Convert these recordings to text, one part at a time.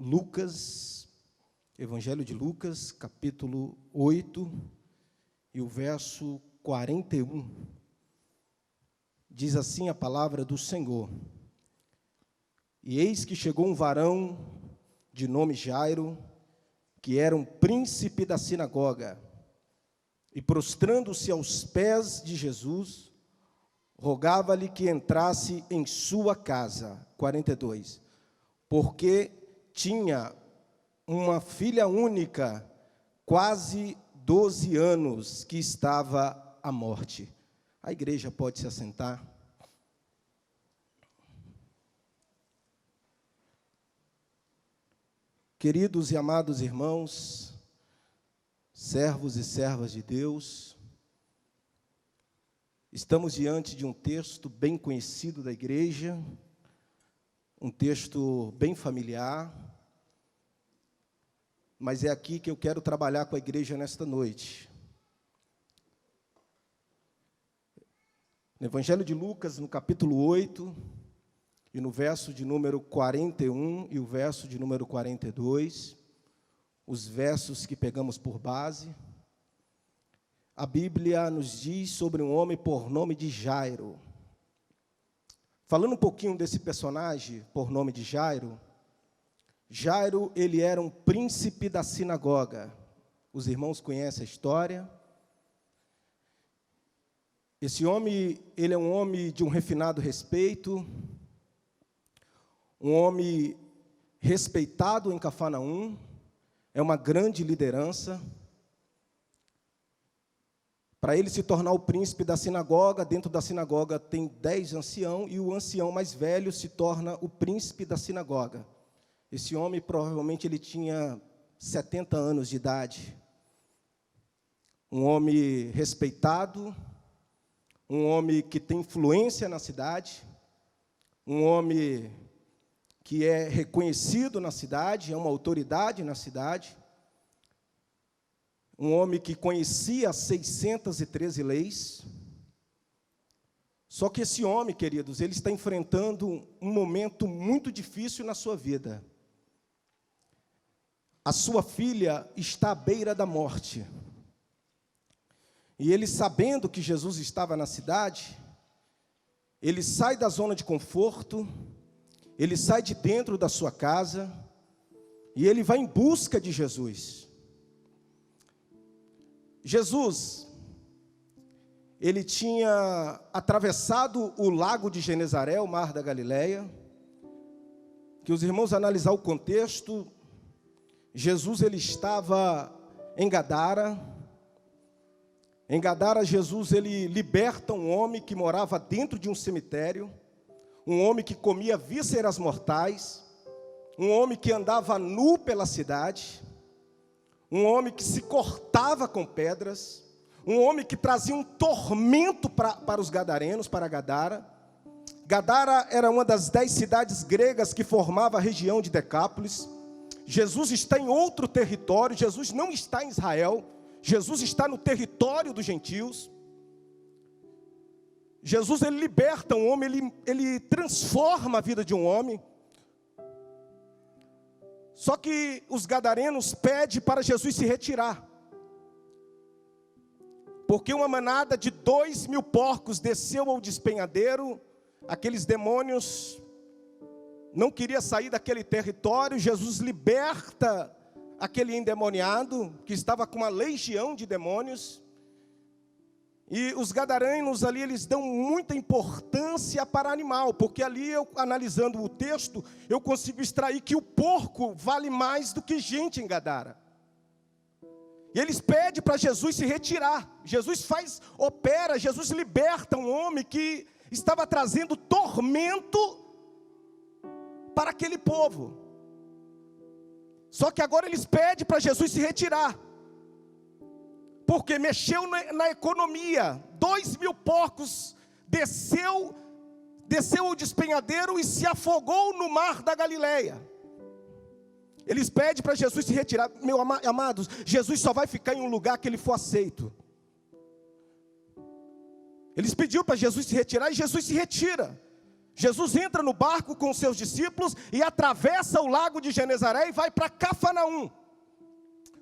Lucas, Evangelho de Lucas, capítulo 8, e o verso 41. Diz assim a palavra do Senhor: E eis que chegou um varão de nome Jairo, que era um príncipe da sinagoga, e prostrando-se aos pés de Jesus, rogava-lhe que entrasse em sua casa. 42. Porque tinha uma filha única, quase 12 anos, que estava à morte. A igreja pode se assentar. Queridos e amados irmãos, servos e servas de Deus, estamos diante de um texto bem conhecido da igreja, um texto bem familiar, mas é aqui que eu quero trabalhar com a igreja nesta noite. No Evangelho de Lucas, no capítulo 8, e no verso de número 41 e o verso de número 42, os versos que pegamos por base, a Bíblia nos diz sobre um homem por nome de Jairo. Falando um pouquinho desse personagem por nome de Jairo, Jairo, ele era um príncipe da sinagoga. Os irmãos conhecem a história. Esse homem, ele é um homem de um refinado respeito, um homem respeitado em Cafarnaum, é uma grande liderança. Para ele se tornar o príncipe da sinagoga, dentro da sinagoga tem 10 anciãos, e o ancião mais velho se torna o príncipe da sinagoga. Esse homem, provavelmente, ele tinha 70 anos de idade. Um homem respeitado, um homem que tem influência na cidade, um homem que é reconhecido na cidade, é uma autoridade na cidade, um homem que conhecia as 613 leis. Só que esse homem, queridos, ele está enfrentando um momento muito difícil na sua vida. A sua filha está à beira da morte. E ele, sabendo que Jesus estava na cidade, ele sai da zona de conforto, ele sai de dentro da sua casa, e ele vai em busca de Jesus. Jesus, ele tinha atravessado o lago de Genezaré, o mar da Galileia, que os irmãos analisar o contexto, Jesus ele estava em Gadara. Em Gadara, Jesus ele liberta um homem que morava dentro de um cemitério, um homem que comia vísceras mortais, um homem que andava nu pela cidade, um homem que se cortava com pedras, um homem que trazia um tormento para os gadarenos, para Gadara. Gadara era uma das 10 cidades gregas que formava a região de Decápolis. Jesus está em outro território, Jesus não está em Israel, Jesus está no território dos gentios. Jesus, ele liberta um homem, ele transforma a vida de um homem. Só que os gadarenos pedem para Jesus se retirar, porque uma manada de 2.000 porcos desceu ao despenhadeiro. Aqueles demônios não queriam sair daquele território. Jesus liberta aquele endemoniado, que estava com uma legião de demônios. E os gadarenos ali, eles dão muita importância para animal, porque ali, eu analisando o texto, eu consigo extrair que o porco vale mais do que gente em Gadara. E eles pedem para Jesus se retirar. Jesus opera, Jesus liberta um homem que estava trazendo tormento para aquele povo. Só que agora eles pedem para Jesus se retirar, porque mexeu na economia. 2.000 porcos desceu o despenhadeiro e se afogou no mar da Galileia. Eles pedem para Jesus se retirar. Meus amados, Jesus só vai ficar em um lugar que ele for aceito. Eles pediram para Jesus se retirar e Jesus se retira. Jesus entra no barco com os seus discípulos e atravessa o lago de Genezaré e vai para Cafarnaum.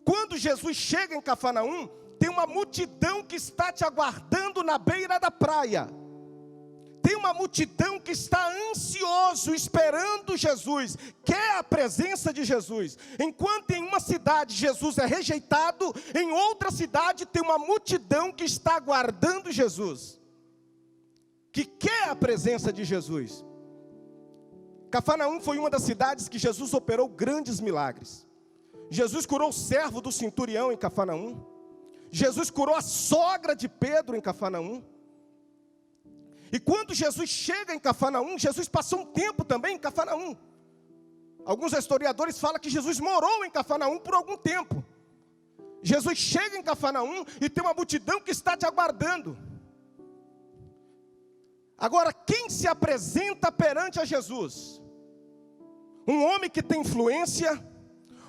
Quando Jesus chega em Cafarnaum, tem uma multidão que está te aguardando na beira da praia. Tem uma multidão que está ansioso, esperando Jesus, quer a presença de Jesus. Enquanto em uma cidade Jesus é rejeitado, em outra cidade tem uma multidão que está aguardando Jesus, que quer a presença de Jesus. Cafarnaum foi uma das cidades que Jesus operou grandes milagres. Jesus curou o servo do centurião em Cafarnaum. Jesus curou a sogra de Pedro em Cafarnaum. E quando Jesus chega em Cafarnaum, Jesus passou um tempo também em Cafarnaum. Alguns historiadores falam que Jesus morou em Cafarnaum por algum tempo. Jesus chega em Cafarnaum e tem uma multidão que está te aguardando. Agora, quem se apresenta perante a Jesus? Um homem que tem influência,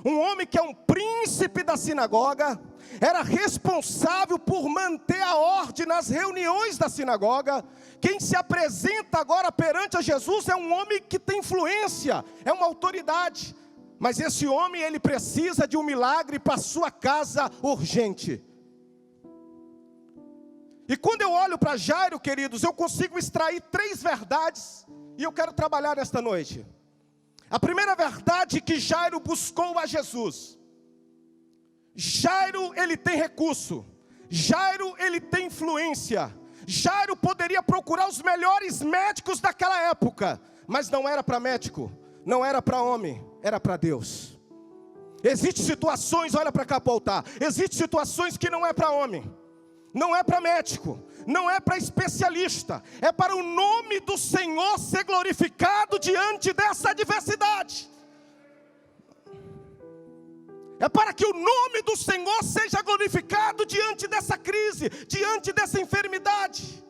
um homem que é um príncipe da sinagoga, era responsável por manter a ordem nas reuniões da sinagoga. Quem se apresenta agora perante a Jesus é um homem que tem influência, é uma autoridade. Mas esse homem, ele precisa de um milagre para sua casa urgente. E quando eu olho para Jairo, queridos, eu consigo extrair 3 verdades, e eu quero trabalhar nesta noite. A primeira verdade é que Jairo buscou a Jesus. Jairo, ele tem recurso. Jairo, ele tem influência. Jairo poderia procurar os melhores médicos daquela época, mas não era para médico, não era para homem, era para Deus. Existem situações, olha para cá para o altar, existem situações que não é para homem, não é para médico, não é para especialista, é para o nome do Senhor ser glorificado diante dessa adversidade. É para que o nome do Senhor seja glorificado diante dessa crise, diante dessa enfermidade.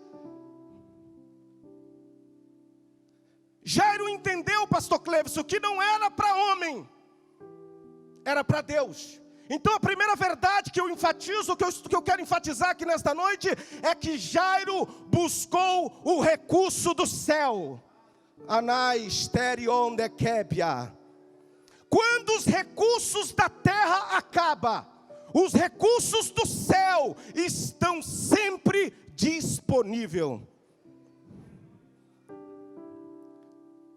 Jairo entendeu, pastor Cleveson, que não era para homem, era para Deus. Então a primeira verdade que eu enfatizo, que eu quero enfatizar aqui nesta noite, é que Jairo buscou o recurso do céu. Anai sterion de Kébia. Quando os recursos da terra acabam, os recursos do céu estão sempre disponíveis.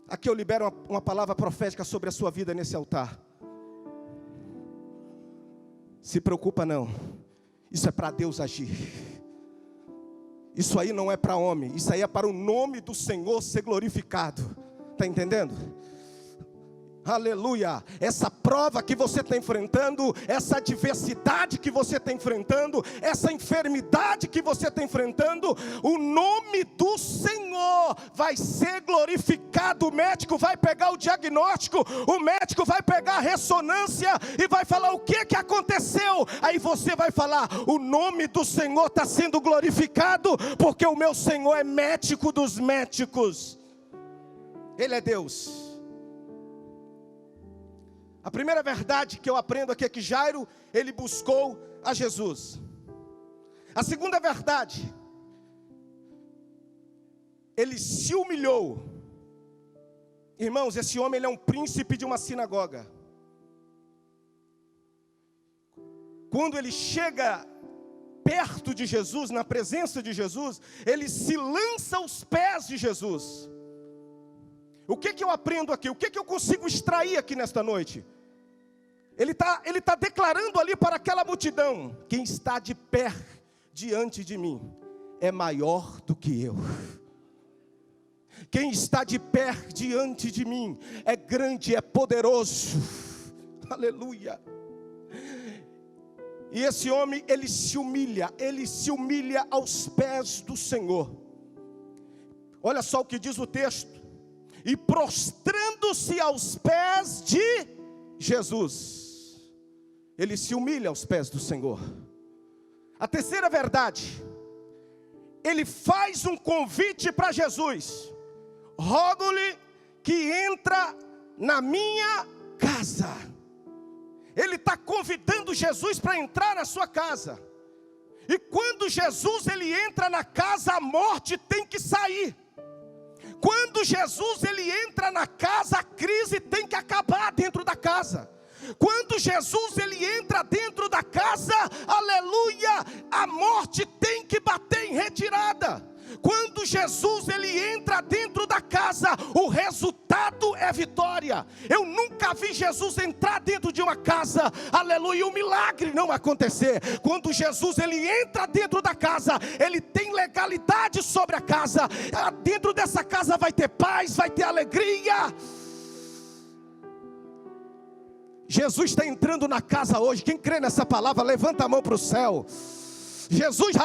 Aqui eu libero uma palavra profética sobre a sua vida nesse altar. Se preocupa não, isso é para Deus agir. Isso aí não é para homem, isso aí é para o nome do Senhor ser glorificado. Está entendendo? Aleluia, essa prova que você está enfrentando, essa adversidade que você está enfrentando, essa enfermidade que você está enfrentando, o nome do Senhor vai ser glorificado. O médico vai pegar o diagnóstico, o médico vai pegar a ressonância e vai falar o que aconteceu. Aí você vai falar, o nome do Senhor está sendo glorificado, porque o meu Senhor é médico dos médicos, Ele é Deus. A primeira verdade que eu aprendo aqui é que Jairo, ele buscou a Jesus. A segunda verdade, ele se humilhou. Irmãos, esse homem, ele é um príncipe de uma sinagoga. Quando ele chega perto de Jesus, na presença de Jesus, ele se lança aos pés de Jesus. O que eu aprendo aqui? O que eu consigo extrair aqui nesta noite? Ele tá declarando ali para aquela multidão: quem está de pé diante de mim é maior do que eu. Quem está de pé diante de mim é grande, é poderoso. Aleluia. E esse homem, ele se humilha aos pés do Senhor. Olha só o que diz o texto: e prostrando-se aos pés de Jesus, ele se humilha aos pés do Senhor. A terceira verdade, ele faz um convite para Jesus: rogo-lhe que entra na minha casa. Ele está convidando Jesus para entrar na sua casa. E quando Jesus ele entra na casa, a morte tem que sair. Quando Jesus ele entra na casa, a crise tem que acabar dentro da casa. Quando Jesus ele entra dentro da casa, aleluia, a morte tem que bater em retirada. Quando Jesus ele entra dentro da casa, o resultado é vitória. Eu nunca vi Jesus entrar dentro de uma casa, aleluia, e um milagre não acontecer. Quando Jesus ele entra dentro da casa, ele tem legalidade sobre a casa. Dentro dessa casa vai ter paz, vai ter alegria. Jesus está entrando na casa hoje. Quem crê nessa palavra, levanta a mão para o céu. Jesus,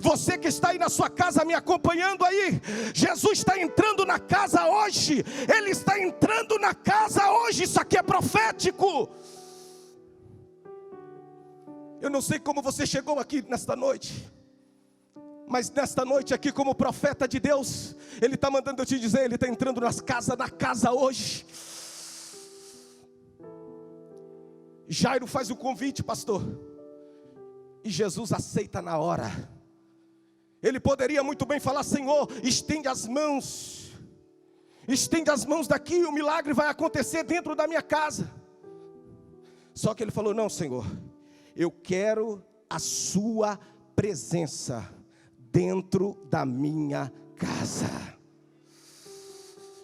você que está aí na sua casa me acompanhando aí, Jesus está entrando na casa hoje. Ele está entrando na casa hoje. Isso aqui é profético. Eu não sei como você chegou aqui nesta noite, mas nesta noite aqui, como profeta de Deus, Ele está mandando eu te dizer, Ele está entrando na casa hoje. Jairo faz o convite, pastor, e Jesus aceita na hora. Ele poderia muito bem falar: Senhor, estende as mãos daqui, o milagre vai acontecer dentro da minha casa. Só que ele falou: não, Senhor, eu quero a sua presença dentro da minha casa.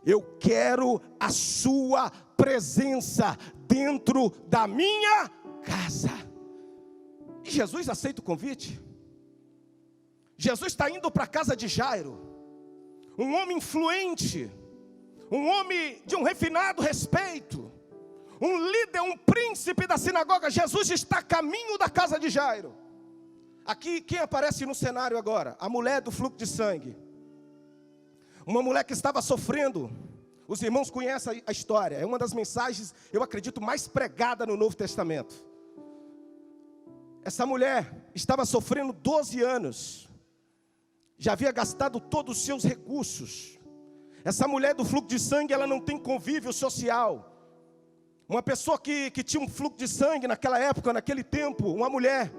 Eu quero a sua presença dentro da minha casa. E Jesus aceita o convite. Jesus está indo para a casa de Jairo, um homem influente, um homem de um refinado respeito, um líder, um príncipe da sinagoga. Jesus está a caminho da casa de Jairo. Aqui quem aparece no cenário agora? A mulher do fluxo de sangue. Uma mulher que estava sofrendo. Os irmãos conhecem a história. É uma das mensagens, eu acredito, mais pregada no Novo Testamento. Essa mulher estava sofrendo 12 anos. Já havia gastado todos os seus recursos. Essa mulher do fluxo de sangue, ela não tem convívio social. Uma pessoa que tinha um fluxo de sangue naquela época, naquele tempo, uma mulher,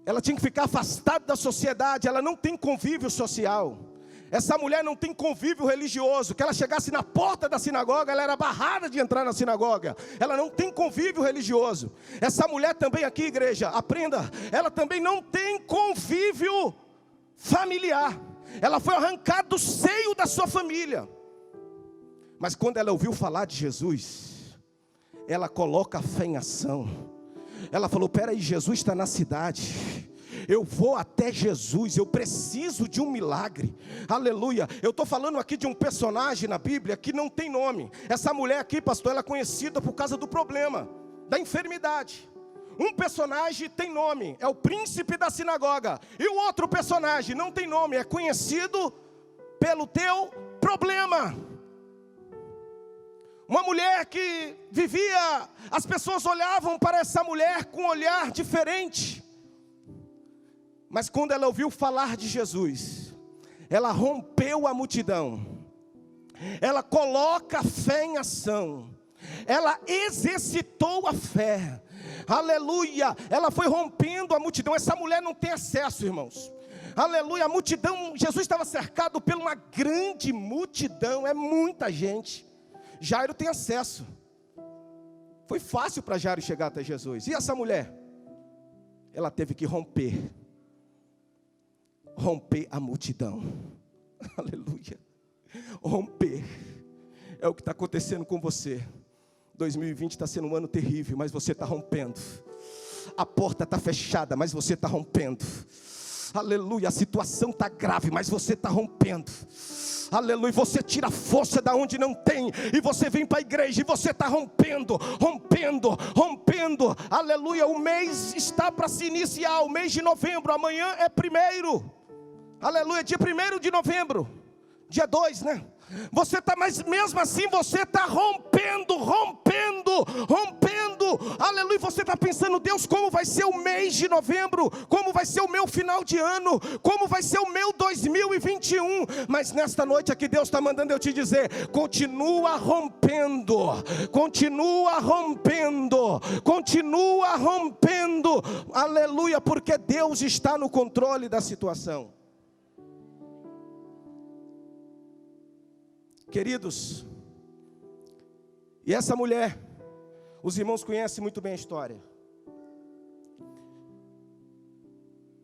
ela tinha que ficar afastada da sociedade. Ela não tem convívio social. Essa mulher não tem convívio religioso. Que ela chegasse na porta da sinagoga, ela era barrada de entrar na sinagoga. Ela não tem convívio religioso. Essa mulher também aqui, igreja, aprenda, ela também não tem convívio familiar. Ela foi arrancada do seio da sua família. Mas quando ela ouviu falar de Jesus, ela coloca a fé em ação. Ela falou: peraí, Jesus está na cidade, eu vou até Jesus, eu preciso de um milagre. Aleluia. Eu estou falando aqui de um personagem na Bíblia que não tem nome. Essa mulher aqui, pastor, ela é conhecida por causa do problema, da enfermidade. Um personagem tem nome, é o príncipe da sinagoga. E o outro personagem não tem nome, é conhecido pelo teu problema. Uma mulher que vivia, as pessoas olhavam para essa mulher com um olhar diferente. Mas quando ela ouviu falar de Jesus, ela rompeu a multidão. Ela coloca a fé em ação. Ela exercitou a fé. Aleluia. Ela foi rompendo a multidão. Essa mulher não tem acesso, irmãos. Aleluia. A multidão, Jesus estava cercado por uma grande multidão. É muita gente. Jairo tem acesso. Foi fácil para Jairo chegar até Jesus. E essa mulher? Ela teve que romper a multidão. Aleluia. Romper. É o que está acontecendo com você. 2020 está sendo um ano terrível, mas você está rompendo. A porta está fechada, mas você está rompendo. Aleluia. A situação está grave, mas você está rompendo. Aleluia. Você tira a força da onde não tem, e você vem para a igreja e você está rompendo. Aleluia. O mês está para se iniciar, o mês de novembro. Amanhã é 1º. Aleluia, dia 1º de novembro. Dia 2, né? Você está, mas mesmo assim você está rompendo. Aleluia, você está pensando: Deus, como vai ser o mês de novembro? Como vai ser o meu final de ano? Como vai ser o meu 2021? Mas nesta noite aqui Deus está mandando eu te dizer: continua rompendo. Aleluia, porque Deus está no controle da situação. Queridos, e essa mulher, os irmãos conhecem muito bem a história.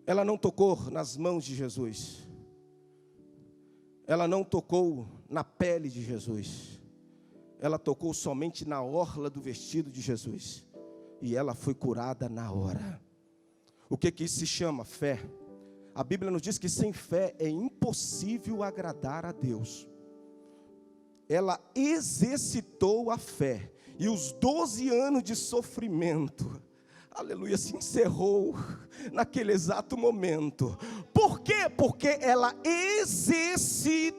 Ela não tocou nas mãos de Jesus. Ela não tocou na pele de Jesus. Ela tocou somente na orla do vestido de Jesus. E ela foi curada na hora. O que isso se chama? Fé. A Bíblia nos diz que sem fé é impossível agradar a Deus. Ela exercitou a fé. E os 12 anos de sofrimento, aleluia, se encerrou naquele exato momento. Por quê? Porque ela exercitou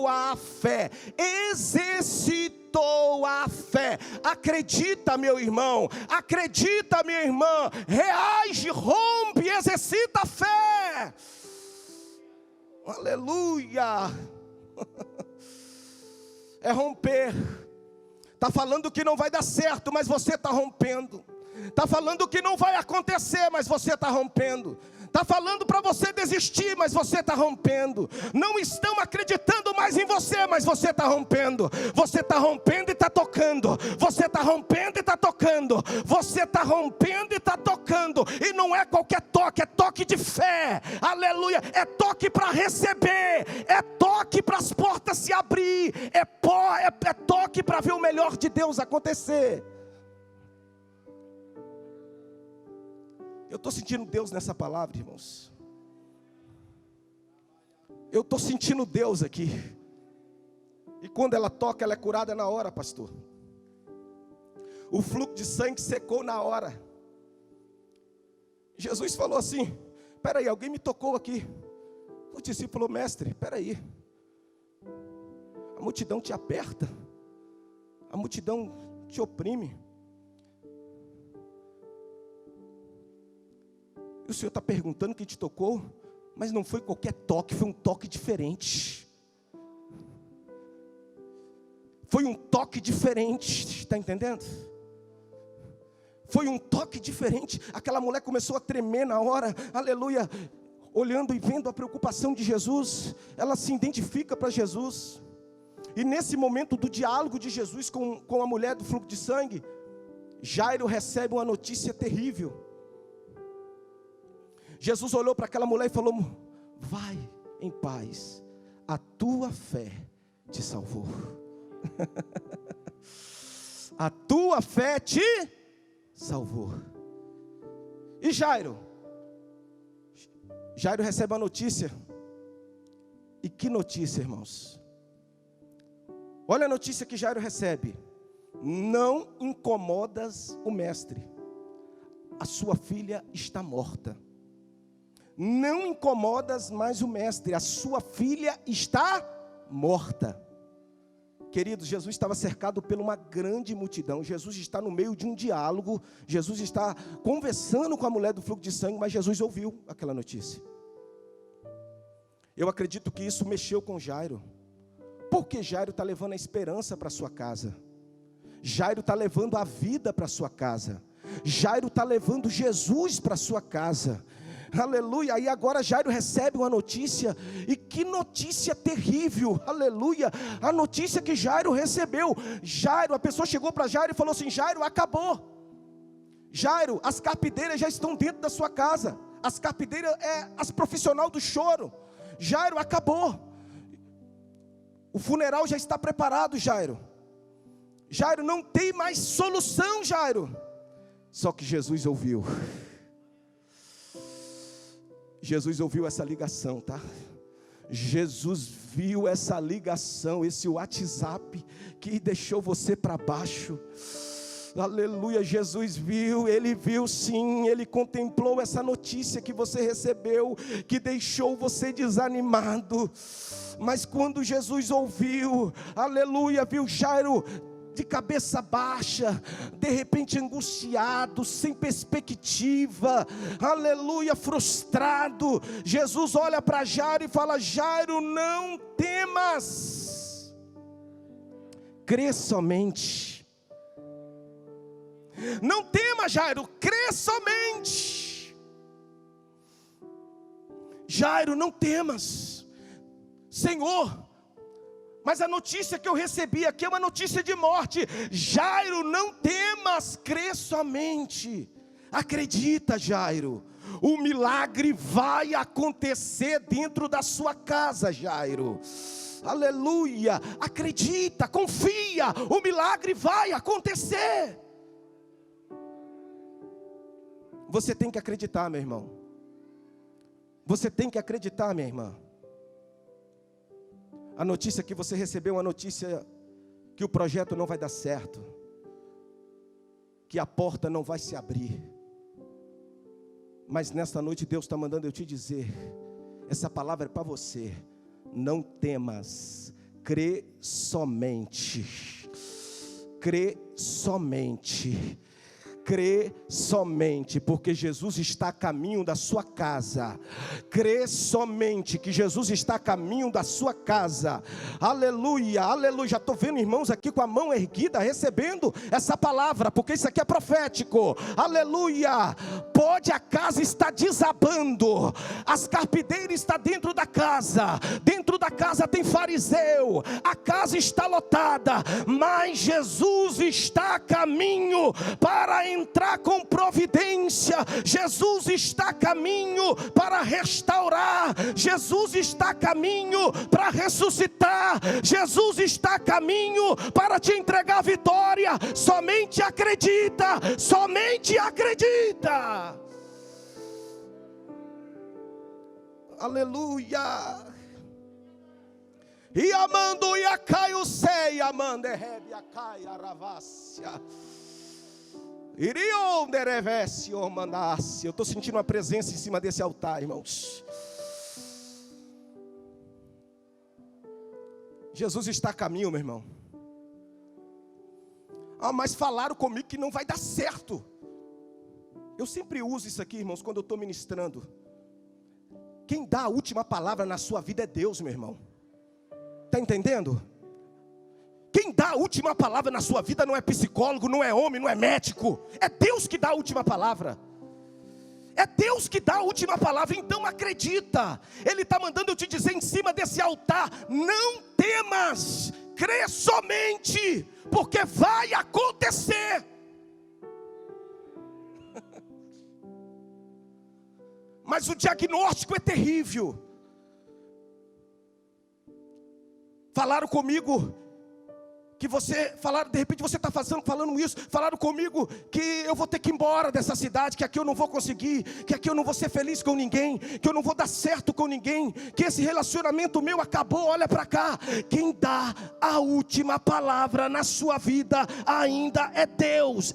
a fé. Exercitou a fé. Acredita, meu irmão. Acredita, minha irmã. Reage, rompe, exercita a fé. Aleluia. É romper. Está falando que não vai dar certo, mas você está rompendo. Está falando que não vai acontecer, mas você está rompendo. Está falando para você desistir, mas você está rompendo. Não estão acreditando mais em você, mas você está rompendo. Você está rompendo e está tocando. Você está rompendo e está tocando. Você está rompendo e está tocando. E não é qualquer toque, é toque de fé. Aleluia. É toque para receber. É toque para as portas se abrir. É toque para ver o melhor de Deus acontecer. Eu estou sentindo Deus nessa palavra, irmãos. Eu estou sentindo Deus aqui. E quando ela toca, ela é curada na hora, pastor. O fluxo de sangue secou na hora. Jesus falou assim: espera aí, alguém me tocou aqui. O discípulo falou: mestre, espera aí. A multidão te aperta. A multidão te oprime. E o Senhor está perguntando quem te tocou, mas não foi qualquer toque, foi um toque diferente. Foi um toque diferente, está entendendo? Foi um toque diferente. Aquela mulher começou a tremer na hora, aleluia, olhando e vendo a preocupação de Jesus. Ela se identifica para Jesus. E nesse momento do diálogo de Jesus com a mulher do fluxo de sangue, Jairo recebe uma notícia terrível. Jesus olhou para aquela mulher e falou: vai em paz, a tua fé te salvou. A tua fé te salvou. E Jairo recebe a notícia. E que notícia, irmãos? Olha a notícia que Jairo recebe: não incomodas o mestre, a sua filha está morta. Não incomodas mais o mestre, a sua filha está morta. Queridos, Jesus estava cercado por uma grande multidão. Jesus está no meio de um diálogo. Jesus está conversando com a mulher do fluxo de sangue, mas Jesus ouviu aquela notícia. Eu acredito que isso mexeu com Jairo, porque Jairo está levando a esperança para sua casa. Jairo está levando a vida para sua casa. Jairo está levando Jesus para sua casa. Aleluia. E agora Jairo recebe uma notícia. E que notícia terrível. Aleluia. A notícia que Jairo recebeu. Jairo, a pessoa chegou para Jairo e falou assim: Jairo, acabou. Jairo, as carpideiras já estão dentro da sua casa. As carpideiras é as profissionais do choro. Jairo, acabou. O funeral já está preparado, Jairo. Jairo, não tem mais solução, Jairo. Só que Jesus ouviu. Jesus ouviu essa ligação, tá? Jesus viu essa ligação, esse WhatsApp que deixou você para baixo. Aleluia, Jesus viu, Ele viu sim, Ele contemplou essa notícia que você recebeu, que deixou você desanimado. Mas quando Jesus ouviu, aleluia, viu Jairo de cabeça baixa, de repente angustiado, sem perspectiva, aleluia, frustrado, Jesus olha para Jairo e fala: Jairo, não temas, crê somente. Não temas, Jairo, crê somente. Jairo, não temas. Senhor, Mas a notícia que eu recebi aqui é uma notícia de morte. Jairo, não temas, crê somente. Acredita, Jairo. O milagre vai acontecer dentro da sua casa, Jairo. Aleluia. Acredita, confia. O milagre vai acontecer. Você tem que acreditar, meu irmão. Você tem que acreditar, minha irmã. A notícia que você recebeu é uma notícia que o projeto não vai dar certo, que a porta não vai se abrir. Mas nesta noite Deus está mandando eu te dizer, essa palavra é para você. Não temas, crê somente. Crê somente. Crê somente, porque Jesus está a caminho da sua casa. Crê somente que Jesus está a caminho da sua casa. Aleluia, aleluia. Já estou vendo irmãos aqui com a mão erguida, recebendo essa palavra, porque isso aqui é profético. Aleluia. Pode a casa estar desabando, as carpideiras estão dentro da casa. Dentro da casa tem fariseu, a casa está lotada, mas Jesus está a caminho para entrar com providência. Jesus está a caminho para restaurar. Jesus está a caminho para ressuscitar. Jesus está a caminho para te entregar vitória. Somente acredita. Somente acredita. Aleluia. E amando e acai o sei, amando errebe acai a ravácia. Eu estou sentindo uma presença em cima desse altar, irmãos. Jesus está a caminho, meu irmão. Mas falaram comigo que não vai dar certo. Eu sempre uso isso aqui, irmãos, quando eu estou ministrando. Quem dá a última palavra na sua vida é Deus, meu irmão. Está entendendo? Quem dá a última palavra na sua vida não é psicólogo, não é homem, não é médico. É Deus que dá a última palavra. É Deus que dá a última palavra. Então acredita. Ele está mandando eu te dizer em cima desse altar: não temas, crê somente, porque vai acontecer. Mas o diagnóstico é terrível. Falaram comigo que de repente você está falando isso, falaram comigo que eu vou ter que ir embora dessa cidade, que aqui eu não vou conseguir, que aqui eu não vou ser feliz com ninguém, que eu não vou dar certo com ninguém, que esse relacionamento meu acabou. Olha para cá, quem dá a última palavra na sua vida ainda é Deus,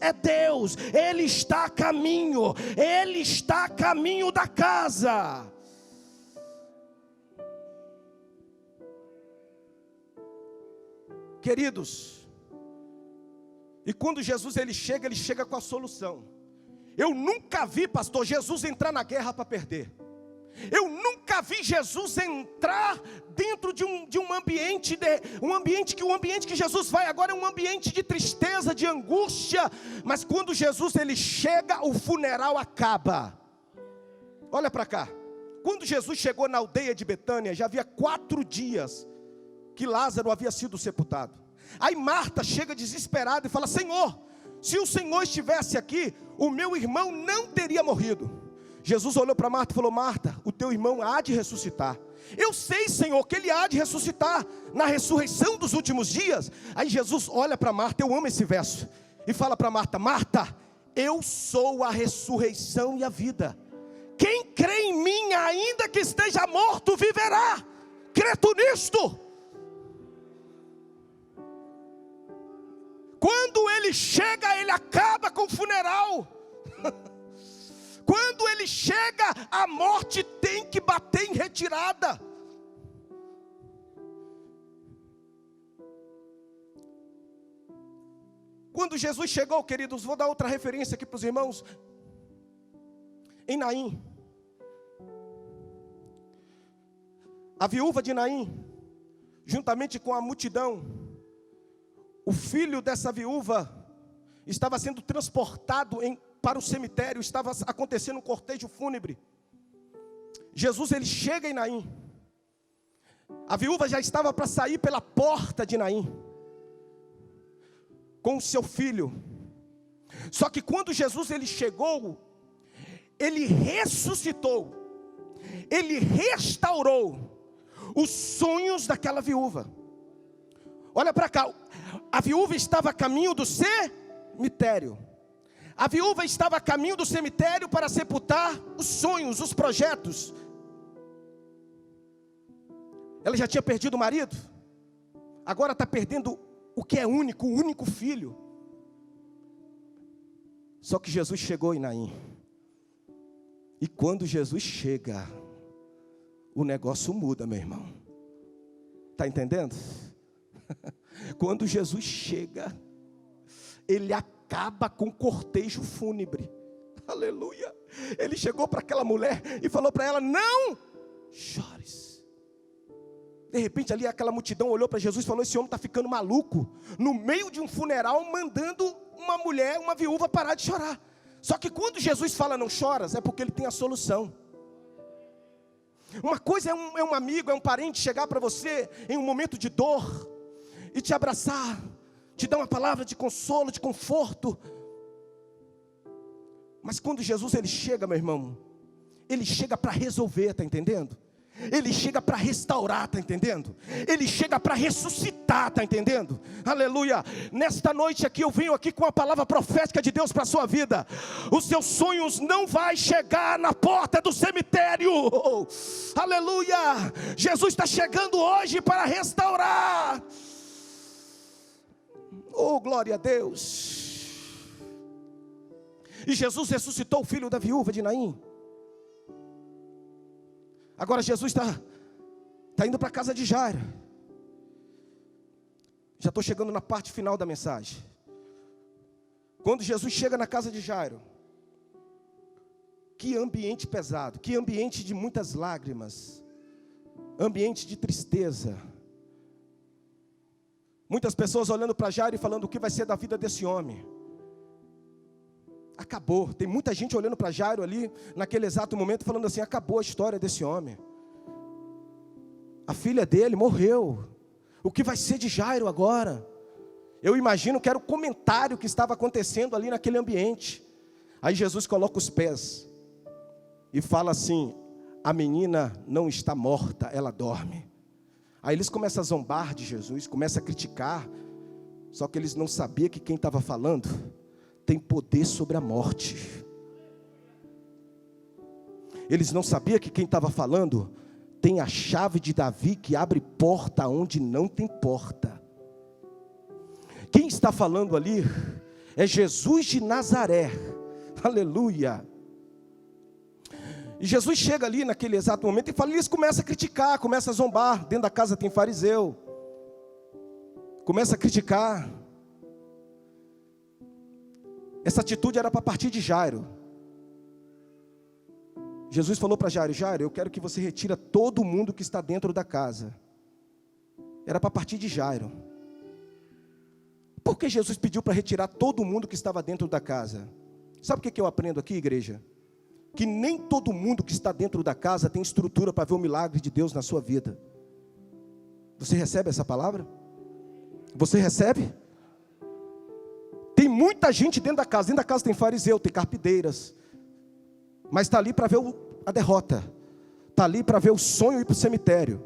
Ele está a caminho, Ele está a caminho da casa. Queridos, e quando Jesus ele chega com a solução. Eu nunca vi, pastor, Jesus entrar na guerra para perder. Eu nunca vi Jesus entrar dentro de um ambiente que Jesus vai agora é um ambiente de tristeza, de angústia. Mas quando Jesus ele chega, o funeral acaba. Olha para cá. Quando Jesus chegou na aldeia de Betânia, já havia 4 dias que Lázaro havia sido sepultado. Aí Marta chega desesperada e fala: Senhor, se o Senhor estivesse aqui, o meu irmão não teria morrido. Jesus olhou para Marta e falou: Marta, o teu irmão há de ressuscitar. Eu sei, Senhor, que ele há de ressuscitar na ressurreição dos últimos dias. Aí Jesus olha para Marta, eu amo esse verso, e fala para Marta: Marta, eu sou a ressurreição e a vida. Quem crê em mim, ainda que esteja morto, viverá. Crê tu nisto? Quando ele chega, ele acaba com o funeral. Quando ele chega, a morte tem que bater em retirada. Quando Jesus chegou, queridos, vou dar outra referência aqui para os irmãos. Em Naim, a viúva de Naim, juntamente com a multidão, o filho dessa viúva estava sendo transportado para o cemitério, estava acontecendo um cortejo fúnebre. Jesus ele chega em Naim, A viúva já estava para sair pela porta de Naim, com o seu filho. Só que quando Jesus ele chegou, ele ressuscitou, ele restaurou os sonhos daquela viúva. Olha para cá, a viúva estava a caminho do cemitério. A viúva estava a caminho do cemitério para sepultar os sonhos, os projetos. Ela já tinha perdido o marido, agora está perdendo o que é único, o único filho. Só que Jesus chegou em Naim. E quando Jesus chega, o negócio muda, meu irmão. Está entendendo? Quando Jesus chega, ele acaba com o cortejo fúnebre. Aleluia. Ele chegou para aquela mulher e falou para ela: não chores. De repente ali aquela multidão olhou para Jesus e falou: esse homem está ficando maluco, no meio de um funeral, mandando uma mulher, uma viúva, parar de chorar. Só que quando Jesus fala não choras, é porque ele tem a solução. Uma coisa é um amigo, é um parente chegar para você em um momento de dor e te abraçar, te dar uma palavra de consolo, de conforto. Mas quando Jesus ele chega, meu irmão, ele chega para resolver, está entendendo? Ele chega para restaurar, está entendendo? Ele chega para ressuscitar, está entendendo? Aleluia. Nesta noite aqui eu venho aqui com a palavra profética de Deus para a sua vida. Os seus sonhos não vai chegar na porta do cemitério. Aleluia. Jesus está chegando hoje para restaurar. Oh, glória a Deus. E Jesus ressuscitou o filho da viúva de Naim. Agora Jesus está indo para a casa de Jairo. Já estou chegando na parte final da mensagem. Quando Jesus chega na casa de Jairo, que ambiente pesado, que ambiente de muitas lágrimas, ambiente de tristeza. Muitas pessoas olhando para Jairo e falando: o que vai ser da vida desse homem? Acabou. Tem muita gente olhando para Jairo ali, naquele exato momento, falando assim: acabou a história desse homem. A filha dele morreu. O que vai ser de Jairo agora? Eu imagino que era o comentário que estava acontecendo ali naquele ambiente. Aí Jesus coloca os pés e fala assim: a menina não está morta, ela dorme. Aí eles começam a zombar de Jesus, começam a criticar. Só que eles não sabiam que quem estava falando tem poder sobre a morte. Eles não sabiam que quem estava falando tem a chave de Davi que abre porta onde não tem porta. Quem está falando ali é Jesus de Nazaré. Aleluia. E Jesus chega ali naquele exato momento e fala, eles começam a criticar, começam a zombar. Dentro da casa tem fariseu. Começa a criticar. Essa atitude era para partir de Jairo. Jesus falou para Jairo: Jairo, eu quero que você retira todo mundo que está dentro da casa. Era para partir de Jairo. Por que Jesus pediu para retirar todo mundo que estava dentro da casa? Sabe o que eu aprendo aqui, igreja? Que nem todo mundo que está dentro da casa tem estrutura para ver o milagre de Deus na sua vida. Você recebe essa palavra? Você recebe? Tem muita gente dentro da casa. Dentro da casa tem fariseu, tem carpideiras. Mas está ali para ver a derrota. Está ali para ver o sonho ir para o cemitério.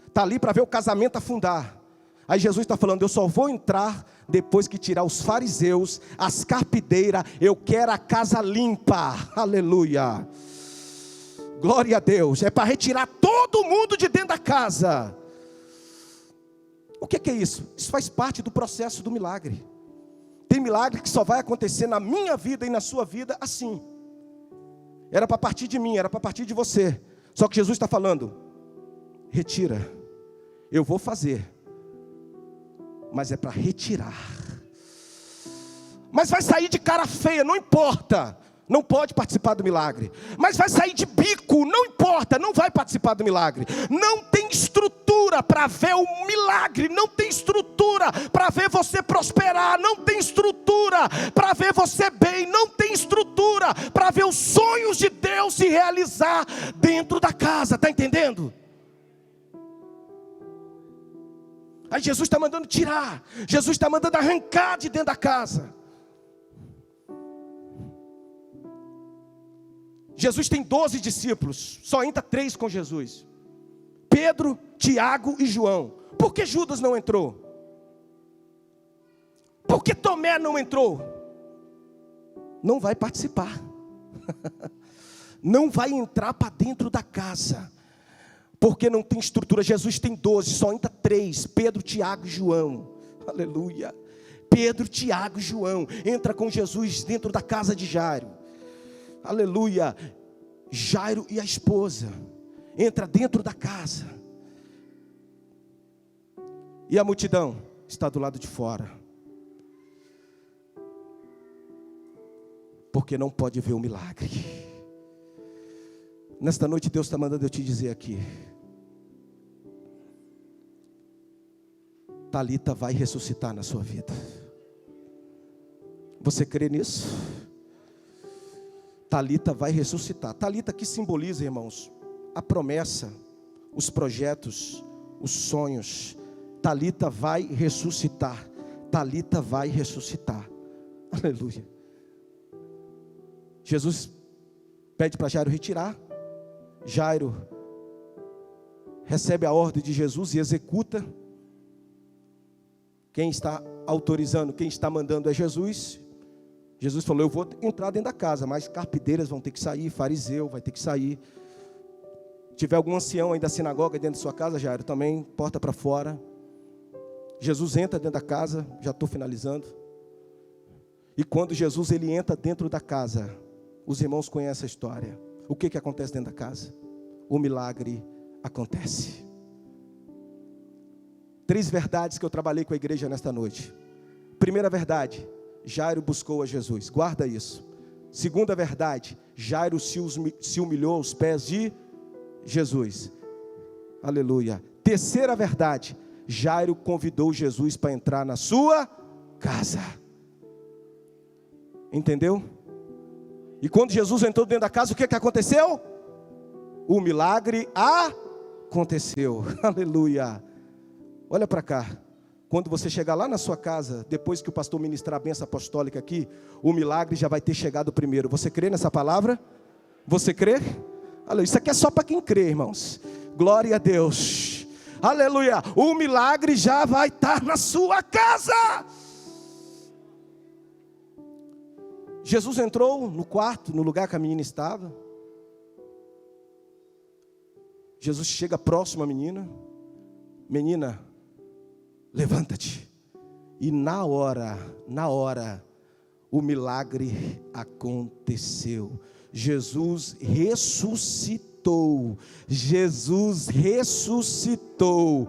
Está ali para ver o casamento afundar. Aí Jesus está falando: eu só vou entrar depois que tirar os fariseus, as carpideiras. Eu quero a casa limpa. Aleluia. Glória a Deus. É para retirar todo mundo de dentro da casa. O que é isso? Isso faz parte do processo do milagre. Tem milagre que só vai acontecer na minha vida e na sua vida assim. Era para partir de mim, era para partir de você. Só que Jesus está falando: retira. Eu vou fazer, mas é para retirar. Mas vai sair de cara feia, não importa. Não pode participar do milagre. Mas vai sair de bico, não importa, não vai participar do milagre. Não tem estrutura para ver o milagre. Não tem estrutura para ver você prosperar. Não tem estrutura para ver você bem. Não tem estrutura para ver os sonhos de Deus se realizar dentro da casa. Está entendendo? Aí Jesus está mandando tirar, Jesus está mandando arrancar de dentro da casa. Jesus tem 12 discípulos, só entra 3 com Jesus: Pedro, Tiago e João. Por que Judas não entrou? Por que Tomé não entrou? Não vai participar. Não vai entrar para dentro da casa, porque não tem estrutura. Jesus tem 12, só entra 3: Pedro, Tiago e João. Aleluia. Pedro, Tiago e João entra com Jesus dentro da casa de Jairo. Aleluia. Jairo e a esposa entra dentro da casa, e a multidão está do lado de fora, porque não pode ver o milagre. Nesta noite Deus está mandando eu te dizer aqui: Talita vai ressuscitar na sua vida. Você crê nisso? Talita vai ressuscitar. Talita que simboliza, irmãos, a promessa, os projetos, os sonhos. Talita vai ressuscitar. Talita vai ressuscitar. Aleluia. Jesus pede para Jairo retirar. Jairo recebe a ordem de Jesus e executa. Quem está autorizando, quem está mandando é Jesus. Jesus falou: eu vou entrar dentro da casa, mas carpideiras vão ter que sair, fariseu vai ter que sair. Se tiver algum ancião aí da sinagoga dentro da sua casa, Jairo, também, porta para fora. Jesus entra dentro da casa, já estou finalizando. E quando Jesus ele entra dentro da casa, os irmãos conhecem a história. O que acontece dentro da casa? O milagre acontece. 3 verdades que eu trabalhei com a igreja nesta noite. Primeira verdade: Jairo buscou a Jesus. Guarda isso. Segunda verdade: Jairo se humilhou aos pés de Jesus. Aleluia. Terceira verdade: Jairo convidou Jesus para entrar na sua casa. Entendeu? E quando Jesus entrou dentro da casa, o que aconteceu? O milagre aconteceu. Aleluia. Olha para cá. Quando você chegar lá na sua casa, depois que o pastor ministrar a bênção apostólica aqui, o milagre já vai ter chegado primeiro. Você crê nessa palavra? Você crê? Aleluia. Isso aqui é só para quem crê, irmãos. Glória a Deus. Aleluia. O milagre já vai estar na sua casa. Jesus entrou no quarto, no lugar que a menina estava. Jesus chega próximo à menina. Menina, levanta-te. E na hora, o milagre aconteceu. Jesus ressuscitou. Jesus ressuscitou.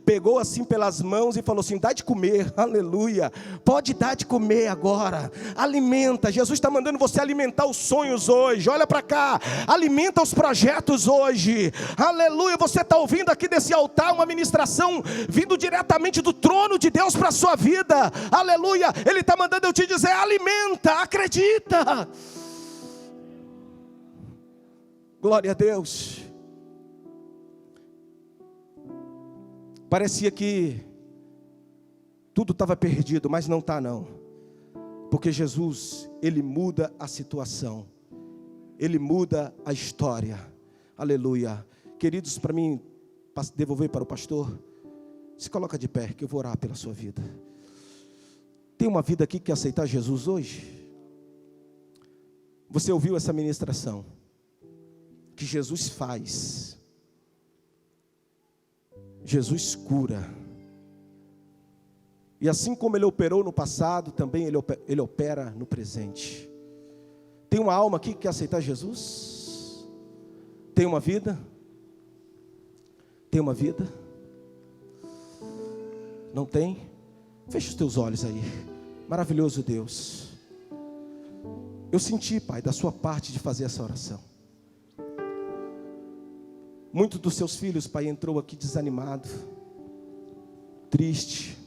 Pegou assim pelas mãos e falou assim: dá de comer, aleluia. Pode dar de comer agora. Alimenta. Jesus está mandando você alimentar os sonhos hoje. Olha para cá. Alimenta os projetos hoje. Aleluia. Você está ouvindo aqui desse altar uma ministração vindo diretamente do trono de Deus para a sua vida. Aleluia. Ele está mandando eu te dizer: alimenta, acredita. Glória a Deus. Parecia que tudo estava perdido, mas não está não. Porque Jesus, Ele muda a situação. Ele muda a história. Aleluia. Queridos, para mim devolver para o pastor, se coloca de pé que eu vou orar pela sua vida. Tem uma vida aqui que quer aceitar Jesus hoje? Você ouviu essa ministração? Que Jesus faz. Jesus cura. E assim como Ele operou no passado, também Ele opera no presente. Tem uma alma aqui que quer aceitar Jesus? Tem uma vida? Tem uma vida? Não tem? Fecha os teus olhos aí. Maravilhoso Deus. Eu senti, Pai, da sua parte de fazer essa oração. Muitos dos seus filhos, Pai, entrou aqui desanimado, triste,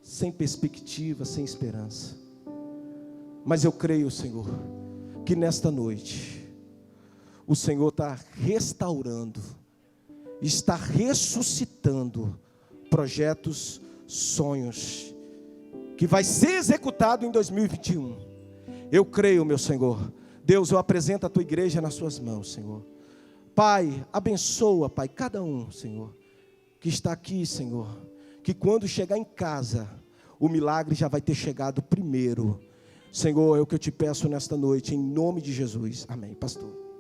sem perspectiva, sem esperança. Mas eu creio, Senhor, que nesta noite o Senhor está restaurando, está ressuscitando projetos, sonhos, que vai ser executado em 2021. Eu creio, meu Senhor. Deus, eu apresento a tua igreja nas suas mãos, Senhor. Pai, abençoa, Pai, cada um, Senhor, que está aqui, Senhor, que quando chegar em casa, o milagre já vai ter chegado primeiro. Senhor, é o que eu te peço nesta noite, em nome de Jesus. Amém, pastor.